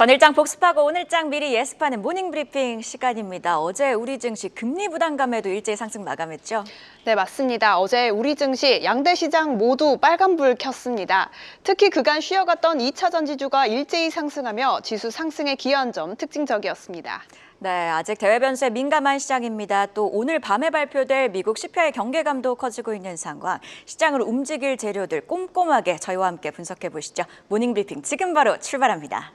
전일장 복습하고 오늘장 미리 예습하는 모닝브리핑 시간입니다. 어제 우리 증시 금리 부담감에도 일제히 상승 마감했죠? 네, 맞습니다. 어제 우리 증시 양대 시장 모두 빨간불 켰습니다. 특히 그간 쉬어갔던 2차 전지주가 일제히 상승하며 지수 상승에 기여한 점 특징적이었습니다. 네, 아직 대외 변수에 민감한 시장입니다. 또 오늘 밤에 발표될 미국 CPI 경계감도 커지고 있는 상황, 시장을 움직일 재료들 꼼꼼하게 저희와 함께 분석해 보시죠. 모닝브리핑 지금 바로 출발합니다.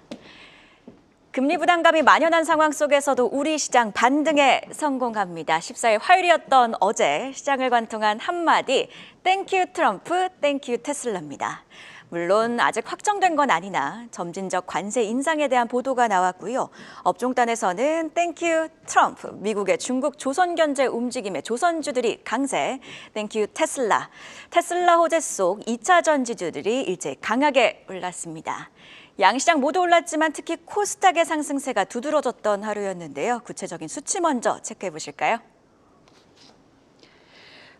금리 부담감이 만연한 상황 속에서도 우리 시장 반등에 성공합니다. 14일 화요일이었던 어제 시장을 관통한 한마디 땡큐 트럼프, 땡큐 테슬라입니다. 물론 아직 확정된 건 아니나 점진적 관세 인상에 대한 보도가 나왔고요. 업종단에서는 땡큐 트럼프, 미국의 중국 조선견제 움직임에 조선주들이 강세, 땡큐 테슬라, 테슬라 호재 속 2차 전지주들이 일제히 강하게 올랐습니다. 양시장 모두 올랐지만 특히 코스닥의 상승세가 두드러졌던 하루였는데요. 구체적인 수치 먼저 체크해 보실까요?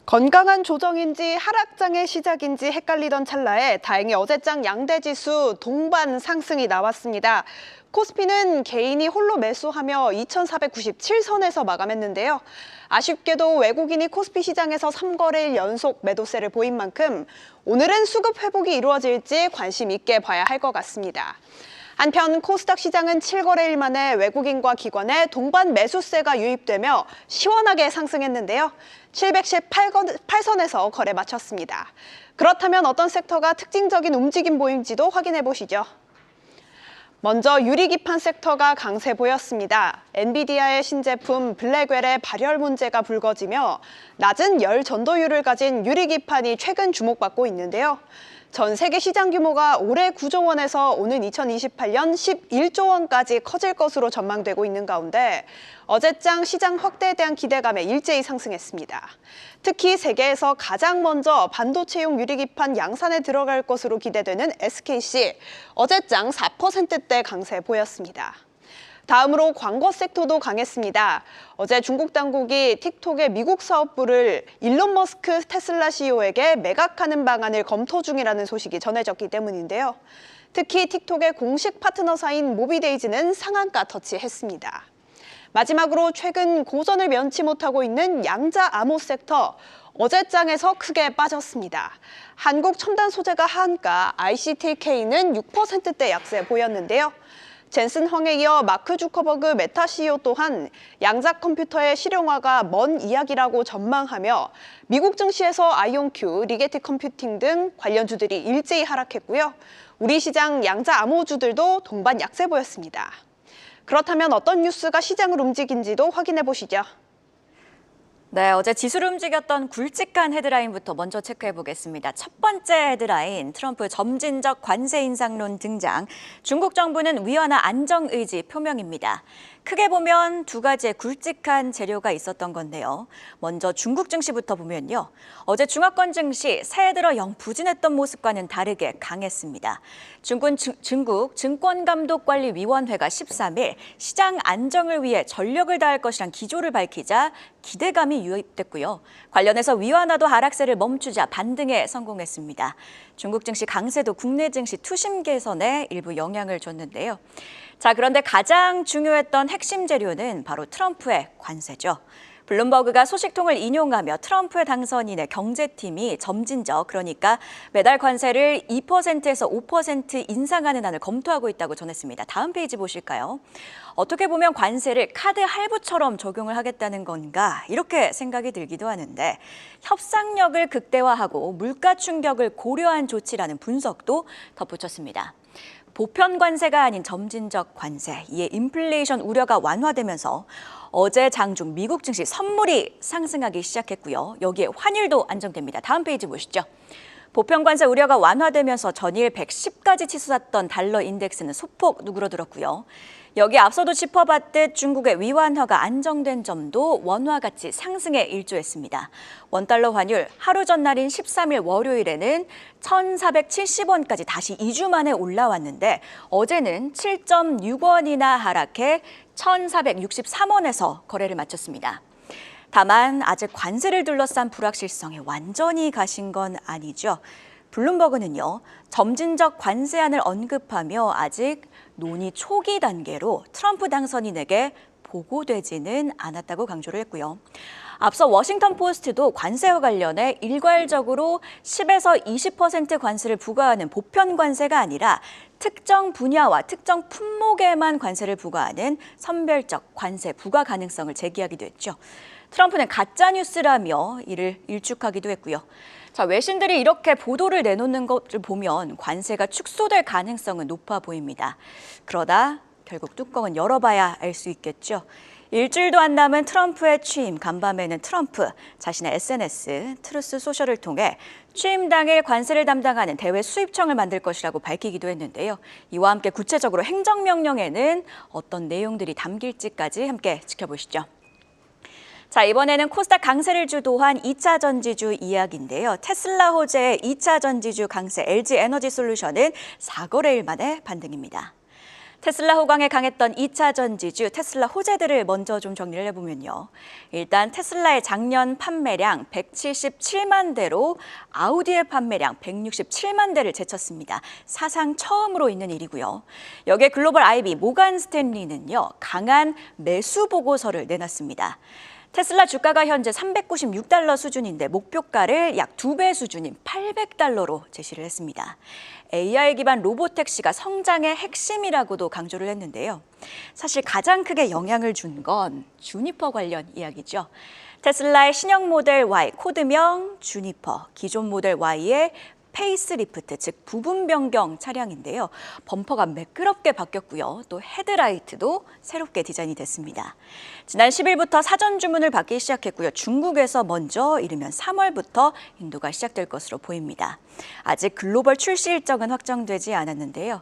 건강한 조정인지 하락장의 시작인지 헷갈리던 찰나에 다행히 어제장 양대지수 동반 상승이 나왔습니다. 코스피는 개인이 홀로 매수하며 2,497선에서 마감했는데요. 아쉽게도 외국인이 코스피 시장에서 3거래일 연속 매도세를 보인 만큼 오늘은 수급 회복이 이루어질지 관심 있게 봐야 할 것 같습니다. 한편 코스닥 시장은 7거래일 만에 외국인과 기관의 동반 매수세가 유입되며 시원하게 상승했는데요. 718선에서 거래 마쳤습니다. 그렇다면 어떤 섹터가 특징적인 움직임 보인지도 확인해 보시죠. 먼저 유리기판 섹터가 강세 보였습니다. 엔비디아의 신제품 블랙웰의 발열 문제가 불거지며 낮은 열 전도율을 가진 유리기판이 최근 주목받고 있는데요. 전 세계 시장 규모가 올해 9조 원에서 오는 2028년 11조 원까지 커질 것으로 전망되고 있는 가운데 어제장 시장 확대에 대한 기대감에 일제히 상승했습니다. 특히 세계에서 가장 먼저 반도체용 유리기판 양산에 들어갈 것으로 기대되는 SKC, 어제장 4%대 강세 보였습니다. 다음으로 광고 섹터도 강했습니다. 어제 중국 당국이 틱톡의 미국 사업부를 일론 머스크 테슬라 CEO에게 매각하는 방안을 검토 중이라는 소식이 전해졌기 때문인데요. 특히 틱톡의 공식 파트너사인 모비데이즈는 상한가 터치했습니다. 마지막으로 최근 고전을 면치 못하고 있는 양자 암호 섹터, 어제장에서 크게 빠졌습니다. 한국 첨단 소재가 하한가, ICTK는 6%대 약세 보였는데요. 젠슨 황에 이어 마크 주커버그 메타 CEO 또한 양자 컴퓨터의 실용화가 먼 이야기라고 전망하며 미국 증시에서 아이온큐, 리게티 컴퓨팅 등 관련주들이 일제히 하락했고요. 우리 시장 양자 암호주들도 동반 약세 보였습니다. 그렇다면 어떤 뉴스가 시장을 움직인지도 확인해 보시죠. 네, 어제 지수를 움직였던 굵직한 헤드라인부터 먼저 체크해 보겠습니다. 첫 번째 헤드라인, 트럼프 점진적 관세 인상론 등장. 중국 정부는 위안화 안정 의지 표명입니다. 크게 보면 두 가지의 굵직한 재료가 있었던 건데요. 먼저 중국 증시부터 보면요. 어제 중화권 증시 새해 들어 영 부진했던 모습과는 다르게 강했습니다. 중국 증권감독관리위원회가 13일 시장 안정을 위해 전력을 다할 것이란 기조를 밝히자 기대감이 유입됐고요. 관련해서 위안화도 하락세를 멈추자 반등에 성공했습니다. 중국 증시 강세도 국내 증시 투심 개선에 일부 영향을 줬는데요. 자, 그런데 가장 중요했던 핵심 재료는 바로 트럼프의 관세죠. 블룸버그가 소식통을 인용하며 트럼프의 당선인의 경제팀이 점진적, 그러니까 매달 관세를 2%에서 5% 인상하는 안을 검토하고 있다고 전했습니다. 다음 페이지 보실까요? 어떻게 보면 관세를 카드 할부처럼 적용을 하겠다는 건가 이렇게 생각이 들기도 하는데 협상력을 극대화하고 물가 충격을 고려한 조치라는 분석도 덧붙였습니다. 보편 관세가 아닌 점진적 관세, 이에 인플레이션 우려가 완화되면서 어제 장중 미국 증시 선물이 상승하기 시작했고요. 여기에 환율도 안정됩니다. 다음 페이지 보시죠. 보편 관세 우려가 완화되면서 전일 110까지 치솟았던 달러 인덱스는 소폭 누그러들었고요. 여기 앞서도 짚어봤듯 중국의 위안화가 안정된 점도 원화 가치 상승에 일조했습니다. 원달러 환율 하루 전날인 13일 월요일에는 1,470원까지 다시 2주 만에 올라왔는데 어제는 7.6원이나 하락해 1,463원에서 거래를 마쳤습니다. 다만 아직 관세를 둘러싼 불확실성에 완전히 가신 건 아니죠. 블룸버그는요, 점진적 관세안을 언급하며 아직 논의 초기 단계로 트럼프 당선인에게 보고되지는 않았다고 강조를 했고요. 앞서 워싱턴 포스트도 관세와 관련해 일괄적으로 10에서 20% 관세를 부과하는 보편 관세가 아니라 특정 분야와 특정 품목에만 관세를 부과하는 선별적 관세 부과 가능성을 제기하기도 했죠. 트럼프는 가짜뉴스라며 이를 일축하기도 했고요. 자, 외신들이 이렇게 보도를 내놓는 것을 보면 관세가 축소될 가능성은 높아 보입니다. 그러다 결국 뚜껑은 열어봐야 알 수 있겠죠. 일주일도 안 남은 트럼프의 취임, 간밤에는 트럼프 자신의 SNS, 트루스 소셜을 통해 취임 당일 관세를 담당하는 대외 수입청을 만들 것이라고 밝히기도 했는데요. 이와 함께 구체적으로 행정명령에는 어떤 내용들이 담길지까지 함께 지켜보시죠. 자, 이번에는 코스닥 강세를 주도한 2차 전지주 이야기인데요. 테슬라 호재의 2차 전지주 강세 LG 에너지 솔루션은 4거래일 만에 반등입니다. 테슬라 호강에 강했던 2차 전지주 테슬라 호재들을 먼저 좀 정리를 해보면요. 일단 테슬라의 작년 판매량 177만 대로 아우디의 판매량 167만 대를 제쳤습니다. 사상 처음으로 있는 일이고요. 여기에 글로벌 IB 모간 스탠리는요, 강한 매수 보고서를 내놨습니다. 테슬라 주가가 현재 $396 수준인데 목표가를 약 2배 수준인 $800로 제시를 했습니다. AI 기반 로보택시가 성장의 핵심이라고도 강조를 했는데요. 사실 가장 크게 영향을 준 건 주니퍼 관련 이야기죠. 테슬라의 신형 모델 Y, 코드명 주니퍼, 기존 모델 Y의 페이스리프트, 즉 부분 변경 차량인데요. 범퍼가 매끄럽게 바뀌었고요. 또 헤드라이트도 새롭게 디자인이 됐습니다. 지난 10일부터 사전 주문을 받기 시작했고요. 중국에서 먼저 이르면 3월부터 인도가 시작될 것으로 보입니다. 아직 글로벌 출시 일정은 확정되지 않았는데요.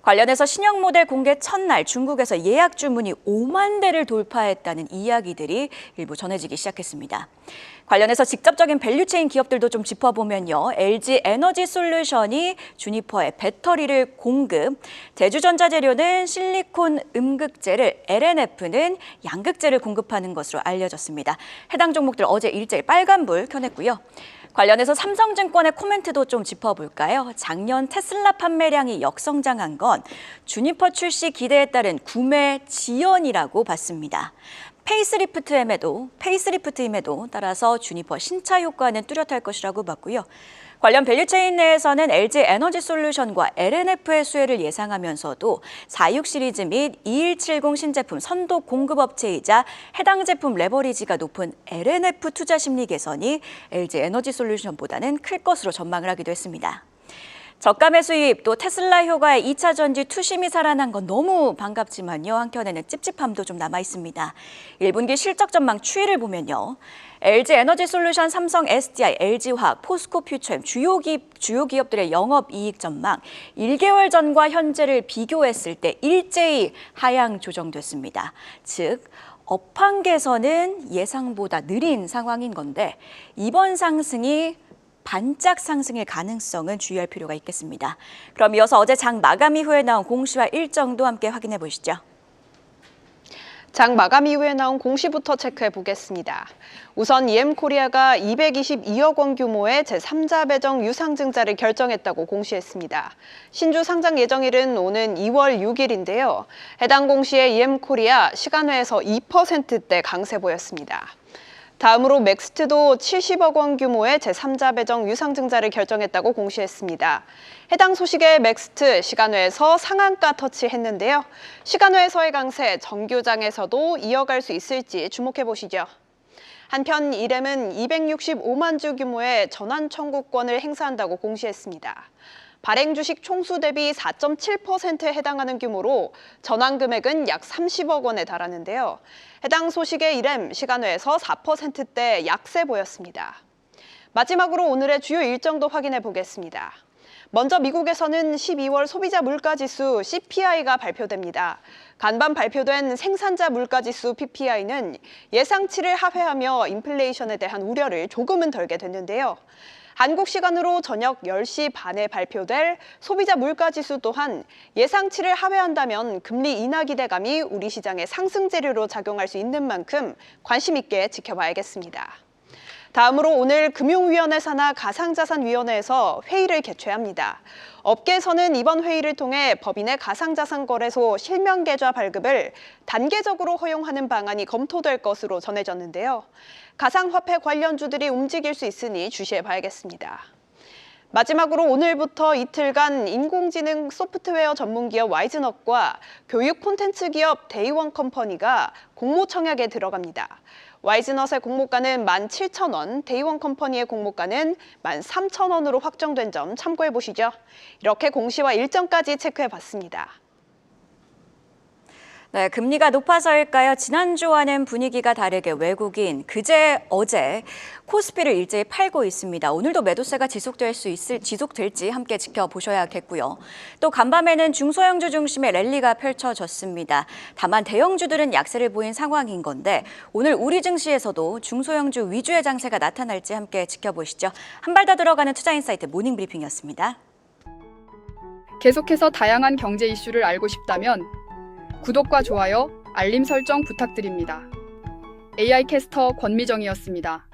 관련해서 신형 모델 공개 첫날 중국에서 예약 주문이 5만 대를 돌파했다는 이야기들이 일부 전해지기 시작했습니다. 관련해서 직접적인 밸류체인 기업들도 좀 짚어보면요. LG 에너지 솔루션이 주니퍼에 배터리를 공급, 대주전자재료는 실리콘 음극재를, LNF는 양극재를 공급하는 것으로 알려졌습니다. 해당 종목들 어제 일제히 빨간불 켜냈고요. 관련해서 삼성증권의 코멘트도 좀 짚어볼까요? 작년 테슬라 판매량이 역성장한 건 주니퍼 출시 기대에 따른 구매 지연이라고 봤습니다. 페이스리프트임에도 따라서 주니퍼 신차 효과는 뚜렷할 것이라고 봤고요. 관련 밸류체인 내에서는 LG 에너지 솔루션과 LNF의 수혜를 예상하면서도 46 시리즈 및 2170 신제품 선도 공급업체이자 해당 제품 레버리지가 높은 LNF 투자 심리 개선이 LG 에너지 솔루션보다는 클 것으로 전망을 하기도 했습니다. 저가 수입, 또 테슬라 효과의 2차 전지 투심이 살아난 건 너무 반갑지만요. 한켠에는 찝찝함도 좀 남아 있습니다. 1분기 실적 전망 추이를 보면요. LG 에너지 솔루션, 삼성 SDI, LG화학, 포스코 퓨처엠 주요 기업들의 영업이익 전망 1개월 전과 현재를 비교했을 때 일제히 하향 조정됐습니다. 즉 업황계에서는 예상보다 느린 상황인 건데 이번 상승이 반짝 상승일 가능성은 주의할 필요가 있겠습니다. 그럼 이어서 어제 장 마감 이후에 나온 공시와 일정도 함께 확인해 보시죠. 장 마감 이후에 나온 공시부터 체크해 보겠습니다. 우선 EM코리아가 222억 원 규모의 제3자 배정 유상증자를 결정했다고 공시했습니다. 신주 상장 예정일은 오는 2월 6일인데요. 해당 공시에 EM코리아 시간외에서 2%대 강세 보였습니다. 다음으로 맥스트도 70억 원 규모의 제3자 배정 유상증자를 결정했다고 공시했습니다. 해당 소식에 맥스트 시간외에서 상한가 터치했는데요. 시간외에서의 강세 정규장에서도 이어갈 수 있을지 주목해 보시죠. 한편 이렘은 265만 주 규모의 전환 청구권을 행사한다고 공시했습니다. 발행 주식 총수 대비 4.7%에 해당하는 규모로 전환 금액은 약 30억 원에 달하는데요. 해당 소식에 이렘 시간외에서 4%대 약세 보였습니다. 마지막으로 오늘의 주요 일정도 확인해 보겠습니다. 먼저 미국에서는 12월 소비자 물가지수 CPI가 발표됩니다. 간밤 발표된 생산자 물가지수 PPI는 예상치를 하회하며 인플레이션에 대한 우려를 조금은 덜게 됐는데요. 한국 시간으로 저녁 10시 반에 발표될 소비자 물가지수 또한 예상치를 하회한다면 금리 인하 기대감이 우리 시장의 상승 재료로 작용할 수 있는 만큼 관심 있게 지켜봐야겠습니다. 다음으로 오늘 금융위원회 산하 가상자산위원회에서 회의를 개최합니다. 업계에서는 이번 회의를 통해 법인의 가상자산 거래소 실명 계좌 발급을 단계적으로 허용하는 방안이 검토될 것으로 전해졌는데요. 가상화폐 관련주들이 움직일 수 있으니 주시해 봐야겠습니다. 마지막으로 오늘부터 이틀간 인공지능 소프트웨어 전문기업 와이즈넛과 교육 콘텐츠 기업 데이원 컴퍼니가 공모청약에 들어갑니다. 와이즈넛의 공모가는 17,000원, 데이원 컴퍼니의 공모가는 13,000원으로 확정된 점 참고해 보시죠. 이렇게 공시와 일정까지 체크해 봤습니다. 네, 금리가 높아서일까요? 지난주와는 분위기가 다르게 외국인 어제 코스피를 일제히 팔고 있습니다. 오늘도 매도세가 지속될지 함께 지켜보셔야겠고요. 또 간밤에는 중소형주 중심의 랠리가 펼쳐졌습니다. 다만 대형주들은 약세를 보인 상황인 건데 오늘 우리 증시에서도 중소형주 위주의 장세가 나타날지 함께 지켜보시죠. 한 발 더 들어가는 투자인사이트 모닝 브리핑이었습니다. 계속해서 다양한 경제 이슈를 알고 싶다면 구독과 좋아요, 알림 설정 부탁드립니다. AI 캐스터 권미정이었습니다.